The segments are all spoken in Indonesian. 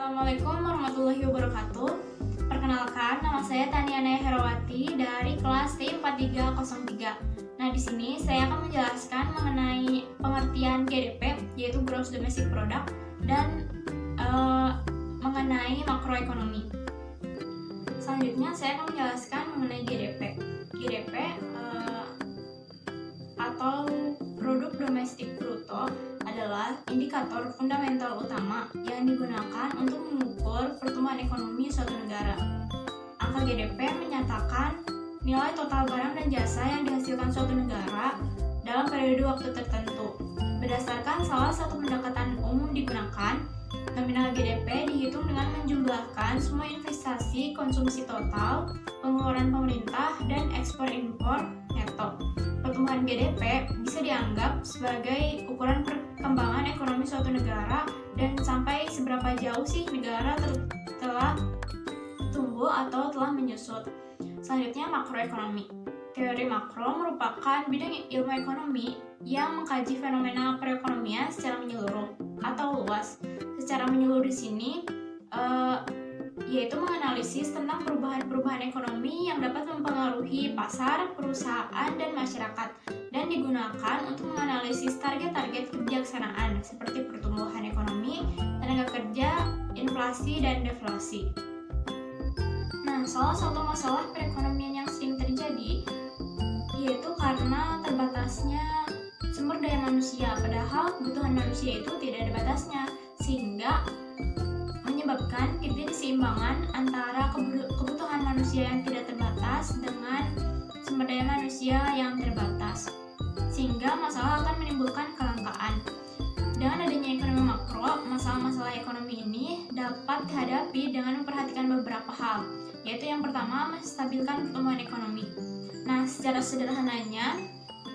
Assalamualaikum warahmatullahi wabarakatuh. Perkenalkan, nama saya Taniana Herawati dari kelas T4303. Nah, di sini saya akan menjelaskan mengenai pengertian GDP, yaitu Gross Domestic Product, dan mengenai makroekonomi. Selanjutnya, saya akan menjelaskan mengenai GDP. GDP atau Produk Domestik Bruto adalah indikator fundamental utama yang digunakan untuk mengukur pertumbuhan ekonomi suatu negara. Angka GDP menyatakan nilai total barang dan jasa yang dihasilkan suatu negara dalam periode waktu tertentu. Berdasarkan salah satu pendekatan umum digunakan, nominal GDP dihitung dengan menjumlahkan semua investasi, konsumsi total, pengeluaran pemerintah, dan ekspor-impor neto. Pertumbuhan GDP bisa dianggap sebagai ukuran perkembangan ekonomi suatu negara dan sampai seberapa jauh sih negara telah tumbuh atau telah menyusut. Selanjutnya, makroekonomi. Teori makro merupakan bidang ilmu ekonomi yang mengkaji fenomena perekonomian secara menyeluruh atau luas. Secara menyeluruh di sini yaitu menganalisis tentang perubahan-perubahan ekonomi yang dapat mempengaruhi pasar, perusahaan, dan masyarakat, dan digunakan untuk menganalisis target-target kebijaksanaan seperti pertumbuhan ekonomi, tenaga kerja, inflasi, dan deflasi. Nah, salah satu masalah perekonomian yang sering terjadi yaitu karena terbatasnya sumber daya manusia, padahal kebutuhan manusia itu tidak ada batasnya, sehingga menyebabkan ketidakseimbangan antara kebutuhan manusia yang tidak terbatas dengan sumber daya manusia yang terbatas, sehingga masalah akan menimbulkan kelangkaan. Dengan adanya ekonomi makro, masalah-masalah ekonomi ini dapat dihadapi dengan memperhatikan beberapa hal, yaitu yang pertama, menstabilkan pertumbuhan ekonomi. Nah, secara sederhananya,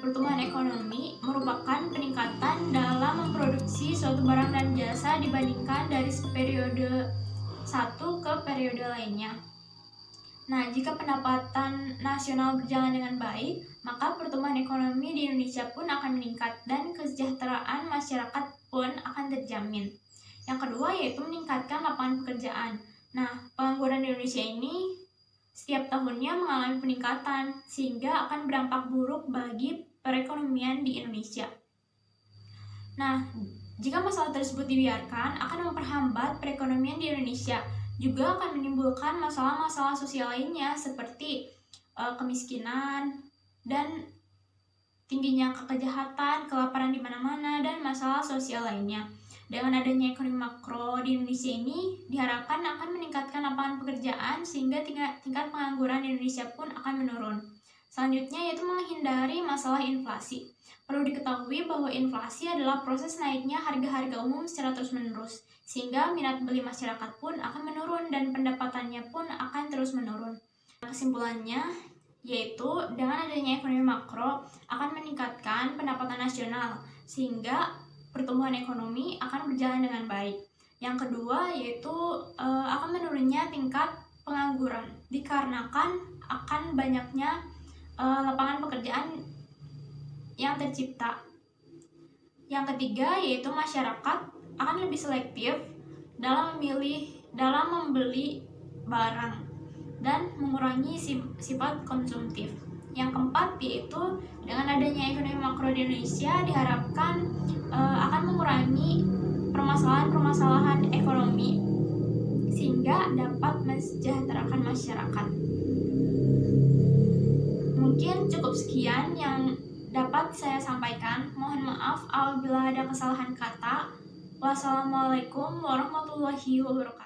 pertumbuhan ekonomi merupakan peningkatan dalam memproduksi suatu barang dan jasa dibandingkan dari periode satu ke periode lainnya. Nah, jika pendapatan nasional berjalan dengan baik, maka pertumbuhan ekonomi di Indonesia pun akan meningkat dan kesejahteraan masyarakat pun akan terjamin. Yang kedua yaitu meningkatkan lapangan pekerjaan. Nah, pengangguran di Indonesia ini setiap tahunnya mengalami peningkatan sehingga akan berdampak buruk bagi perekonomian di Indonesia. Nah, jika masalah tersebut dibiarkan akan memperhambat perekonomian di Indonesia, juga akan menimbulkan masalah-masalah sosial lainnya seperti kemiskinan dan tingginya kejahatan, kelaparan di mana-mana, dan masalah sosial lainnya. Dengan adanya ekonomi makro di Indonesia ini diharapkan akan meningkatkan lapangan pekerjaan sehingga tingkat pengangguran di Indonesia pun akan menurun. Selanjutnya yaitu menghindari masalah inflasi. Perlu diketahui bahwa inflasi adalah proses naiknya harga-harga umum secara terus-menerus, sehingga minat beli masyarakat pun akan menurun dan pendapatannya pun akan terus menurun. Kesimpulannya yaitu dengan adanya ekonomi makro akan meningkatkan pendapatan nasional, sehingga pertumbuhan ekonomi akan berjalan dengan baik. Yang kedua yaitu akan menurunnya tingkat pengangguran dikarenakan akan banyaknya lapangan pekerjaan yang tercipta. Yang ketiga yaitu masyarakat akan lebih selektif dalam membeli barang dan mengurangi sifat konsumtif. Yang keempat yaitu dengan adanya ekonomi makro di Indonesia diharapkan akan mengurangi permasalahan-permasalahan ekonomi sehingga dapat mensejahterakan masyarakat. Mungkin cukup sekian yang dapat saya sampaikan. Mohon maaf apabila ada kesalahan kata. Wassalamualaikum warahmatullahi wabarakatuh.